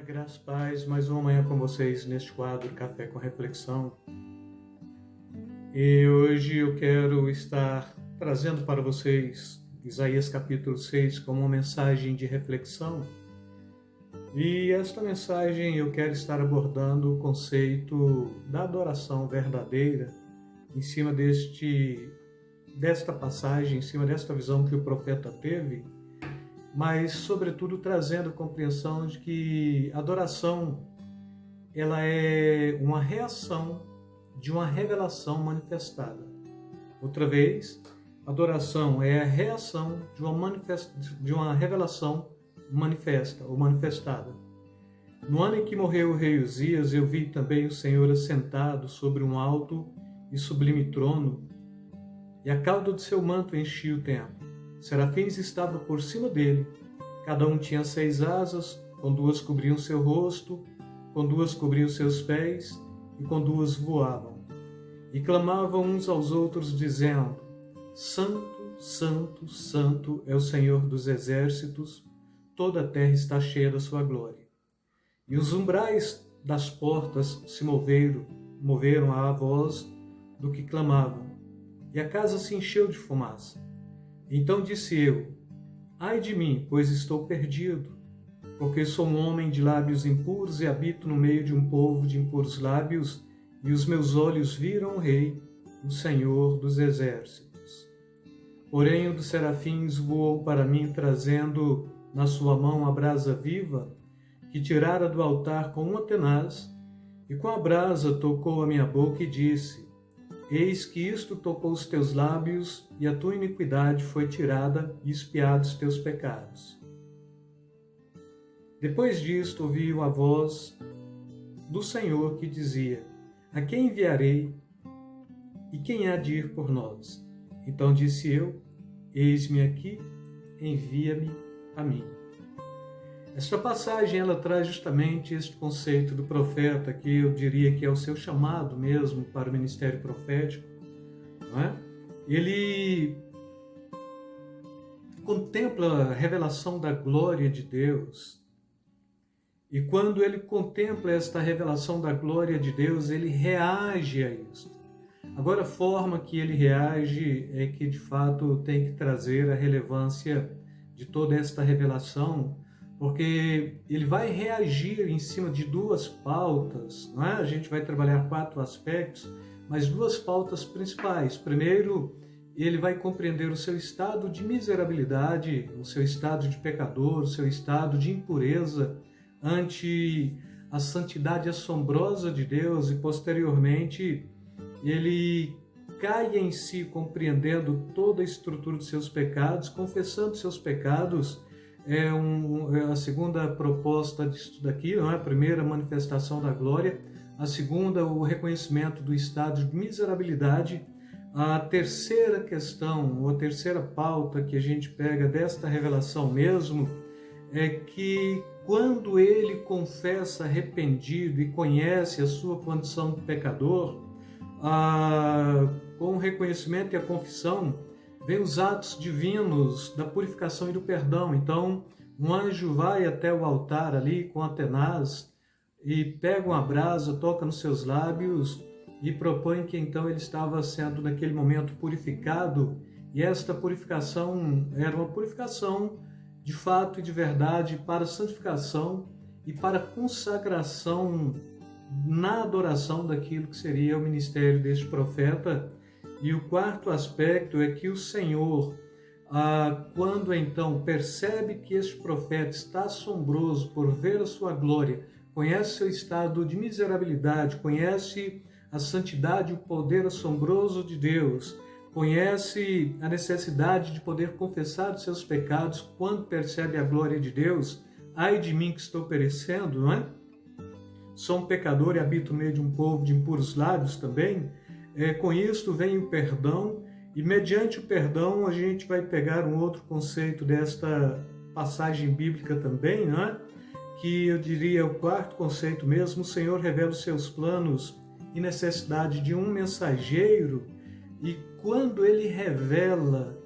Graças e paz, mais uma manhã com vocês neste quadro Café com Reflexão. E hoje eu quero estar trazendo para vocês Isaías capítulo 6 como uma mensagem de reflexão. E esta mensagem eu quero estar abordando o conceito da adoração verdadeira em cima desta passagem, em cima desta visão que o profeta teve, mas, sobretudo, trazendo a compreensão de que a adoração ela é uma reação de uma revelação manifestada. Outra vez, adoração é a reação de uma revelação manifesta ou manifestada. No ano em que morreu o rei Uzias, eu vi também o Senhor assentado sobre um alto e sublime trono, e a cauda do seu manto enchia o templo. Serafins estavam por cima dele, cada um tinha 6 asas, com 2 cobriam seu rosto, com 2 cobriam seus pés, e com 2 voavam. E clamavam uns aos outros, dizendo: Santo, Santo, Santo é o Senhor dos exércitos, toda a terra está cheia da sua glória. E os umbrais das portas se moveram à voz do que clamavam, e a casa se encheu de fumaça. Então disse eu: ai de mim, pois estou perdido, porque sou um homem de lábios impuros e habito no meio de um povo de impuros lábios, e os meus olhos viram o Rei, o Senhor dos exércitos. Porém o dos serafins voou para mim, trazendo na sua mão a brasa viva, que tirara do altar com uma tenaz, e com a brasa tocou a minha boca e disse: eis que isto tocou os teus lábios, e a tua iniquidade foi tirada, e expiados os teus pecados. Depois disto ouvi a voz do Senhor que dizia: a quem enviarei, e quem há de ir por nós? Então disse eu: eis-me aqui, envia-me a mim. Esta passagem ela traz justamente este conceito do profeta, que eu diria que é o seu chamado mesmo para o ministério profético, não é? Ele contempla a revelação da glória de Deus, e quando ele contempla esta revelação da glória de Deus, ele reage a isso. Agora, a forma que ele reage é que de fato tem que trazer a relevância de toda esta revelação, porque ele vai reagir em cima de 2 pautas, não é? A gente vai trabalhar 4 aspectos, mas 2 pautas principais. Primeiro, ele vai compreender o seu estado de miserabilidade, o seu estado de pecador, o seu estado de impureza ante a santidade assombrosa de Deus, e posteriormente ele cai em si, compreendendo toda a estrutura dos seus pecados, confessando seus pecados. É a segunda proposta disso daqui, não é? A primeira, a manifestação da glória. A segunda, o reconhecimento do estado de miserabilidade. A terceira questão, ou a terceira pauta que a gente pega desta revelação mesmo, é que quando ele confessa arrependido e conhece a sua condição de pecador, com o reconhecimento e a confissão, vem os atos divinos da purificação e do perdão. Então, um anjo vai até o altar ali com a tenaz e pega uma brasa, toca nos seus lábios e propõe que então ele estava sendo naquele momento purificado, e esta purificação era uma purificação de fato e de verdade para santificação e para consagração na adoração daquilo que seria o ministério deste profeta. E o quarto aspecto é que o Senhor, quando então percebe que este profeta está assombroso por ver a sua glória, conhece seu estado de miserabilidade, conhece a santidade e o poder assombroso de Deus, conhece a necessidade de poder confessar os seus pecados, quando percebe a glória de Deus, ai de mim que estou perecendo, não é? Sou um pecador e habito no meio de um povo de impuros lábios também. Com isto vem o perdão, e mediante o perdão a gente vai pegar um outro conceito desta passagem bíblica também, né? Que eu diria o quarto conceito mesmo. O Senhor revela os seus planos e necessidade de um mensageiro, e quando ele revela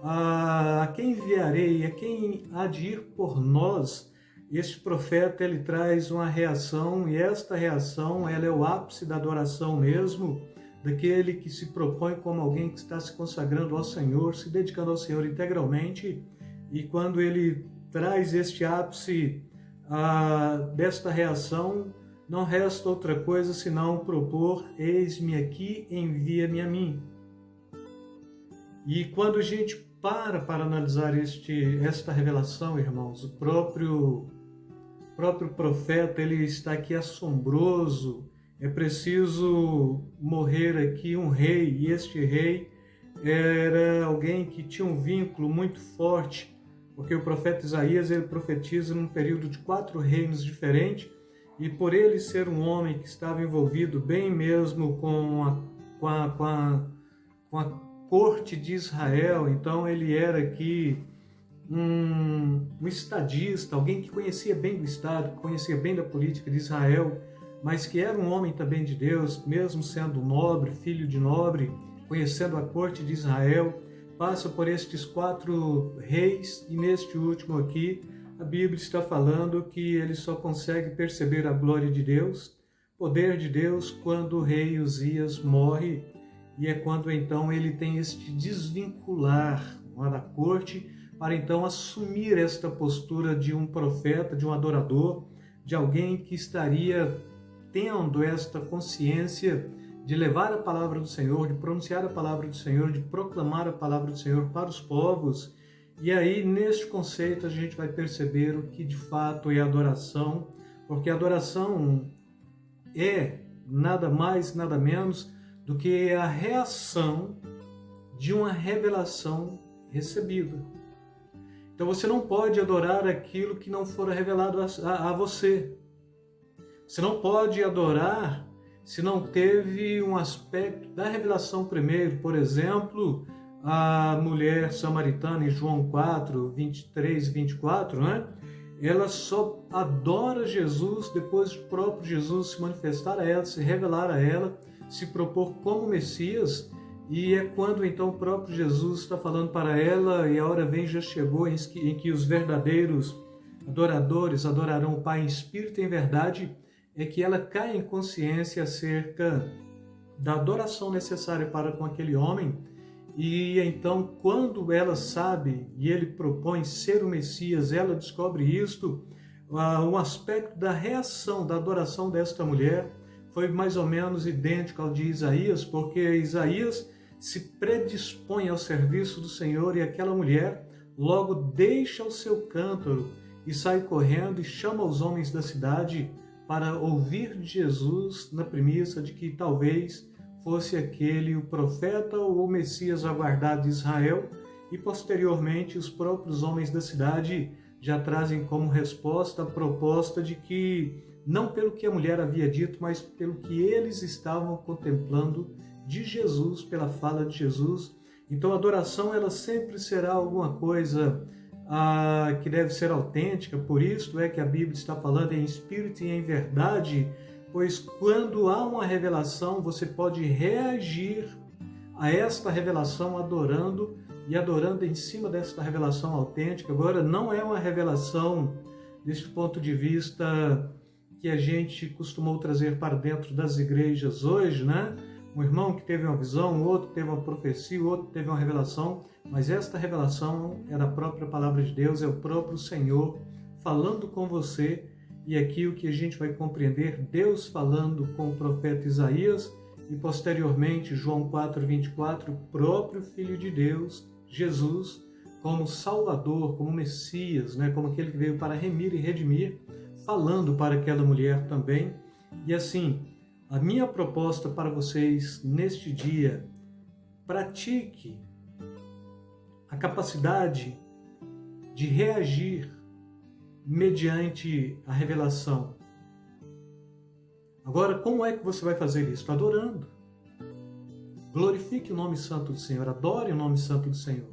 a quem enviarei, a quem há de ir por nós, este profeta ele traz uma reação, e esta reação ela é o ápice da adoração mesmo, daquele que se propõe como alguém que está se consagrando ao Senhor, se dedicando ao Senhor integralmente, e quando ele traz este ápice desta reação, não resta outra coisa senão propor: eis-me aqui, envia-me a mim. E quando a gente para analisar esta revelação, irmãos, o próprio profeta ele está aqui assombroso. É preciso morrer aqui um rei, e este rei era alguém que tinha um vínculo muito forte, porque o profeta Isaías ele profetiza num período de 4 reinos diferentes, e por ele ser um homem que estava envolvido bem mesmo com a corte de Israel, então ele era aqui um estadista, alguém que conhecia bem do Estado, que conhecia bem da política de Israel, mas que era um homem também de Deus, mesmo sendo nobre, filho de nobre, conhecendo a corte de Israel, passa por estes 4 reis, e neste último aqui, a Bíblia está falando que ele só consegue perceber a glória de Deus, poder de Deus, quando o rei Uzias morre, e é quando então ele tem este desvincular da corte, para então assumir esta postura de um profeta, de um adorador, de alguém que estaria tendo esta consciência de levar a palavra do Senhor, de pronunciar a palavra do Senhor, de proclamar a palavra do Senhor para os povos. E aí, neste conceito, a gente vai perceber o que de fato é adoração, porque adoração é nada mais, nada menos do que a reação de uma revelação recebida. Então você não pode adorar aquilo que não for revelado a você. Você não pode adorar se não teve um aspecto da revelação primeiro. Por exemplo, a mulher samaritana em João 4, 23 e 24, né? Ela só adora Jesus depois do próprio Jesus se manifestar a ela, se revelar a ela, se propor como Messias, e é quando então o próprio Jesus está falando para ela: e a hora vem, já chegou, em que os verdadeiros adoradores adorarão o Pai em espírito e em verdade, é que ela cai em consciência acerca da adoração necessária para com aquele homem. E então, quando ela sabe e ele propõe ser o Messias, ela descobre isto, um aspecto da reação, da adoração desta mulher foi mais ou menos idêntico ao de Isaías, porque Isaías se predispõe ao serviço do Senhor, e aquela mulher logo deixa o seu cântaro e sai correndo e chama os homens da cidade para ouvir de Jesus, na premissa de que talvez fosse aquele o profeta ou o Messias aguardado de Israel, e posteriormente os próprios homens da cidade já trazem como resposta a proposta de que, não pelo que a mulher havia dito, mas pelo que eles estavam contemplando de Jesus, pela fala de Jesus. Então a adoração ela sempre será alguma coisa que deve ser autêntica, por isso é que a Bíblia está falando em espírito e em verdade, pois quando há uma revelação, você pode reagir a esta revelação adorando, e adorando em cima desta revelação autêntica. Agora, não é uma revelação, deste ponto de vista, que a gente costumou trazer para dentro das igrejas hoje, né? Um irmão que teve uma visão, o outro teve uma profecia, o outro teve uma revelação, mas esta revelação é da própria palavra de Deus, é o próprio Senhor falando com você. E aqui o que a gente vai compreender, Deus falando com o profeta Isaías, e posteriormente João 4:24, o próprio Filho de Deus, Jesus, como Salvador, como Messias, né? Como aquele que veio para remir e redimir, falando para aquela mulher também. E assim, a minha proposta para vocês neste dia: pratique a capacidade de reagir mediante a revelação. Agora, como é que você vai fazer isso? Adorando. Glorifique o nome santo do Senhor, adore o nome santo do Senhor.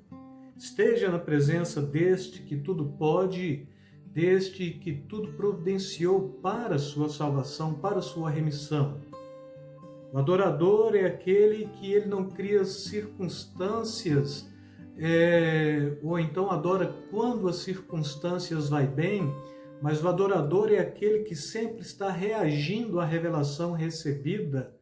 Esteja na presença deste que tudo pode, deste que tudo providenciou para a sua salvação, para a sua remissão. O adorador é aquele que ele não cria circunstâncias, ou então adora quando as circunstâncias vai bem, mas o adorador é aquele que sempre está reagindo à revelação recebida.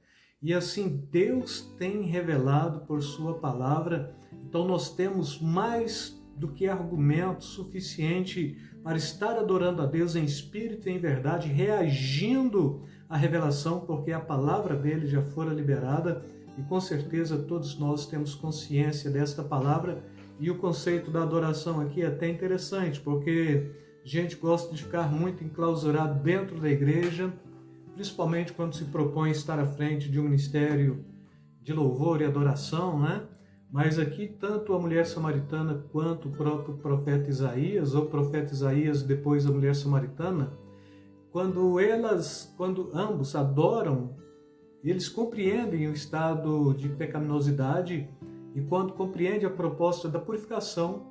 E assim Deus tem revelado por sua palavra. Então nós temos mais do que argumento suficiente para estar adorando a Deus em espírito e em verdade, reagindo à revelação, porque a palavra dele já fora liberada e com certeza todos nós temos consciência desta palavra. E o conceito da adoração aqui é até interessante, porque a gente gosta de ficar muito enclausurado dentro da igreja, principalmente quando se propõe estar à frente de um ministério de louvor e adoração, né? Mas aqui, tanto a mulher samaritana quanto o próprio profeta Isaías, ou profeta Isaías depois a mulher samaritana, quando ambos adoram, eles compreendem o estado de pecaminosidade e quando compreendem a proposta da purificação,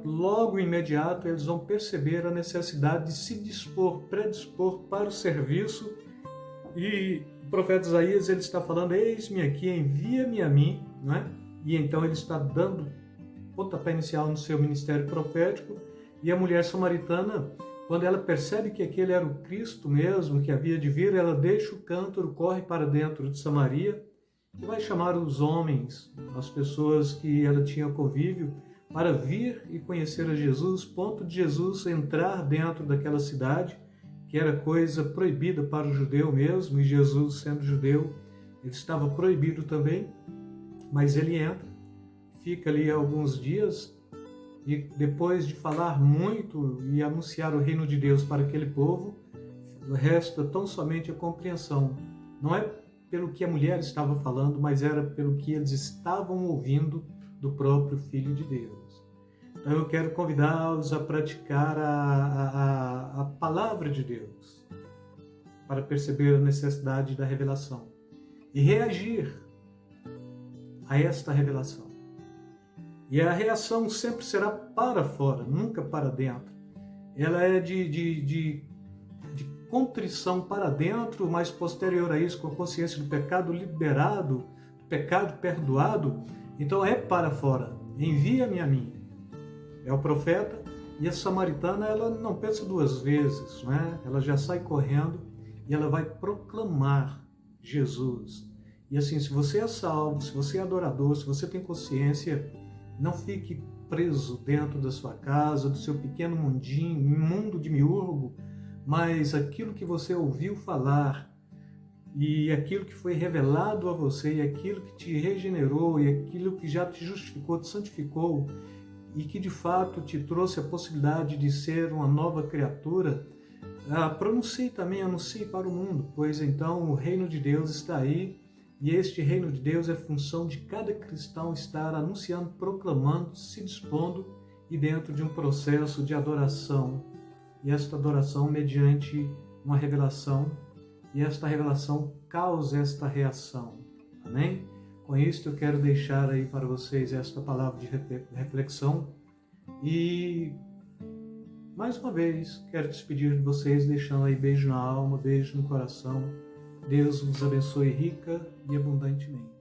logo imediato eles vão perceber a necessidade de se predispor para o serviço. E o profeta Isaías ele está falando: eis-me aqui, envia-me a mim, né? E então ele está dando pontapé inicial no seu ministério profético. E a mulher samaritana, quando ela percebe que aquele era o Cristo mesmo que havia de vir, ela deixa o cântaro, corre para dentro de Samaria e vai chamar os homens, as pessoas que ela tinha convívio, para vir e conhecer a Jesus, ponto de Jesus entrar dentro daquela cidade, que era coisa proibida para o judeu mesmo, e Jesus, sendo judeu, ele estava proibido também, mas ele entra, fica ali alguns dias, e depois de falar muito e anunciar o reino de Deus para aquele povo, resta tão somente a compreensão. Não é pelo que a mulher estava falando, mas era pelo que eles estavam ouvindo do próprio Filho de Deus. Então eu quero convidá-los a praticar a palavra de Deus, para perceber a necessidade da revelação e reagir a esta revelação. E a reação sempre será para fora, nunca para dentro. Ela é de contrição para dentro, mas posterior a isso, com a consciência do pecado liberado, do pecado perdoado, então é para fora. Envia-me a mim. É o profeta. E a samaritana, ela não pensa duas vezes, né? Ela já sai correndo e ela vai proclamar Jesus. E assim, se você é salvo, se você é adorador, se você tem consciência, não fique preso dentro da sua casa, do seu pequeno mundinho, mundo de miúrgo, mas aquilo que você ouviu falar e aquilo que foi revelado a você, e aquilo que te regenerou, e aquilo que já te justificou, te santificou, e que de fato te trouxe a possibilidade de ser uma nova criatura, pronuncie também, anuncie para o mundo, pois então o reino de Deus está aí, e este reino de Deus é função de cada cristão estar anunciando, proclamando, se dispondo e dentro de um processo de adoração. E esta adoração mediante uma revelação, e esta revelação causa esta reação. Amém? Com isso eu quero deixar aí para vocês esta palavra de reflexão e mais uma vez quero despedir de vocês deixando aí beijo na alma, beijo no coração. Deus vos abençoe rica e abundantemente.